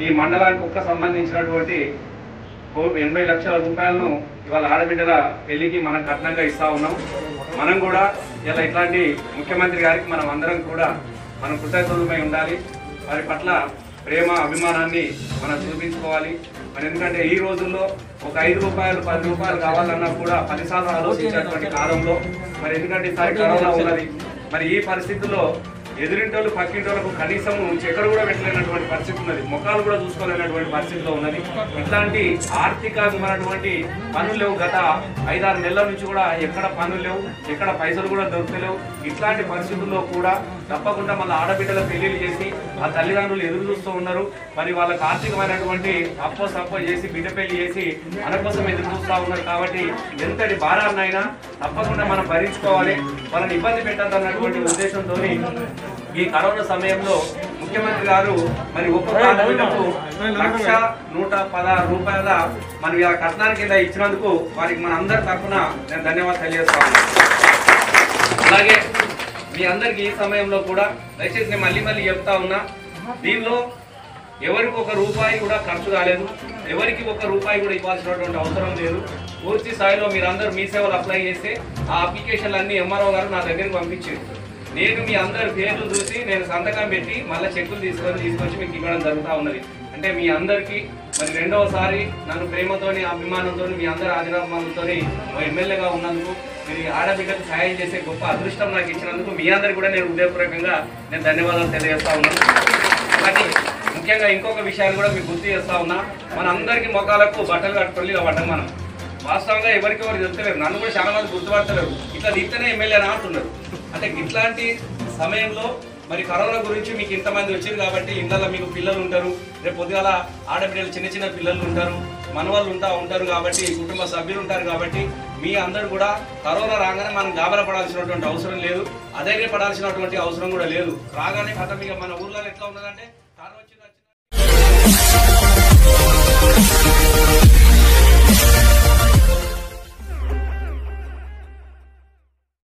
ఈ మండలానికి సంబంధించినటువంటి 80 లక్షల రూపాయలను ఇవాళ ఆడబిడ్డల పెళ్లికి మనం కట్నంగా ఇస్తా ఉన్నాం. మనం కూడా ఇలా ఇట్లాంటి ముఖ్యమంత్రి గారికి మనం అందరం కూడా మనం కృతజ్ఞతమై ఉండాలి. వారి పట్ల ప్రేమ అభిమానాన్ని మనం చూపించుకోవాలి. మరి ఎందుకంటే ఈ రోజుల్లో ఒక 5 రూపాయలు 10 రూపాయలు కావాలన్నా కూడా 10 సార్లు ఆలోచించేటువంటి కాలంలో మరి ఎందుకంటే ఈసారి కరోనా ఉన్నది. మరి ఈ పరిస్థితుల్లో ఎదురింటోళ్ళు పక్కింటోళ్ళకు కనీసం చెక్కలు కూడా పెట్టలేనటువంటి పరిస్థితి ఉన్నది. ముఖాలు కూడా చూసుకోలేనటువంటి పరిస్థితిలో ఉన్నది. ఇట్లాంటి ఆర్థికమైనటువంటి పనులు లేవు. గత 5-6 నెలల నుంచి కూడా ఎక్కడ పనులు లేవు, ఎక్కడ పైసలు కూడా దొరుకుతలేవు. ఇట్లాంటి పరిస్థితుల్లో కూడా తప్పకుండా మళ్ళీ ఆడబిడ్డల పెళ్లిళ్ళు చేసి ఆ తల్లిదండ్రులు ఎదురు చూస్తూ ఉన్నారు. మరి వాళ్ళకి ఆర్థికమైనటువంటి అప్పో చేసి బిడ్డ పెళ్లి చేసి మన కోసం ఎదురు చూస్తూ ఉన్నారు. కాబట్టి ఎంతటి భారాన్నైనా తప్పకుండా మనం భరించుకోవాలి, వాళ్ళని ఇబ్బంది పెట్టద్దన్నటువంటి ఉద్దేశంతో ఈ కరోనా సమయంలో ముఖ్యమంత్రి గారు మరి ఒక్కొక్క ఆడబిడ్డకు 1,116 రూపాయల మనం ఇలా కట్నానికి కింద ఇచ్చినందుకు వారికి మన అందరి తరఫున నేను ధన్యవాదాలు తెలియజేస్తాను. అలాగే మీ అందరికి ఈ సమయంలో కూడా దయచేసి నేను మళ్ళీ చెప్తా ఉన్నా, దీనిలో ఎవరికి 1 రూపాయి కూడా ఖర్చు కాలేదు, ఎవరికి 1 రూపాయి కూడా ఇవ్వాల్సినటువంటి అవసరం లేదు. పూర్తి స్థాయిలో మీరందరూ మీ సేవలు అప్లై చేస్తే ఆ అప్లికేషన్లు అన్ని ఎంఆర్ఓ గారు నా దగ్గరికి పంపించారు. నేను మీ అందరి పేర్లు చూసి నేను సంతకం పెట్టి మళ్ళీ చెక్కులు తీసుకొచ్చి మీకు ఇవ్వడం జరుగుతూ ఉన్నది. అంటే మీ అందరికీ మరి రెండవసారి నన్ను ప్రేమతోని అభిమానంతో మీ అందరి ఆదిరామాలతో ఎమ్మెల్యేగా ఉన్నందుకు మీరు ఆడబిడ్డకు సాయం చేసే గొప్ప అదృష్టం నాకు ఇచ్చినందుకు మీ అందరికీ కూడా నేను హృదయపూర్వకంగా నేను ధన్యవాదాలు తెలియజేస్తా ఉన్నాను. కానీ ముఖ్యంగా ఇంకొక విషయాన్ని కూడా మీకు గుర్తు చేస్తా ఉన్నా, మన అందరికీ మొఖాలకు బట్టలు కట్టుకొని పడ్డం మనం వాస్తవంగా ఎవరికెవరు చెప్తలేరు. నన్ను కూడా చాలా మంది గుర్తుపడతలేరు. ఇట్లా దిగుతూనే ఎమ్మెల్యేనా అంటున్నారు. అంటే ఇట్లాంటి సమయంలో మరి కరోనా గురించి మీకు ఇంతమంది వచ్చారు కాబట్టి ఇంట్లో మీకు పిల్లలు ఉంటారు, రేపు పొద్దుగాల ఆడబిడ్డలు చిన్న పిల్లలు ఉంటారు, మనవాళ్ళు ఉంటారు కాబట్టి కుటుంబ సభ్యులు ఉంటారు. కాబట్టి మీ అందరూ కూడా కరోనా రాగానే మనం గాబరా పడాల్సినటువంటి అవసరం లేదు, అధైర్యపడాల్సినటువంటి అవసరం కూడా లేదు. రాగానే కథ మన ఊర్లో ఎట్లా ఉన్నదంటే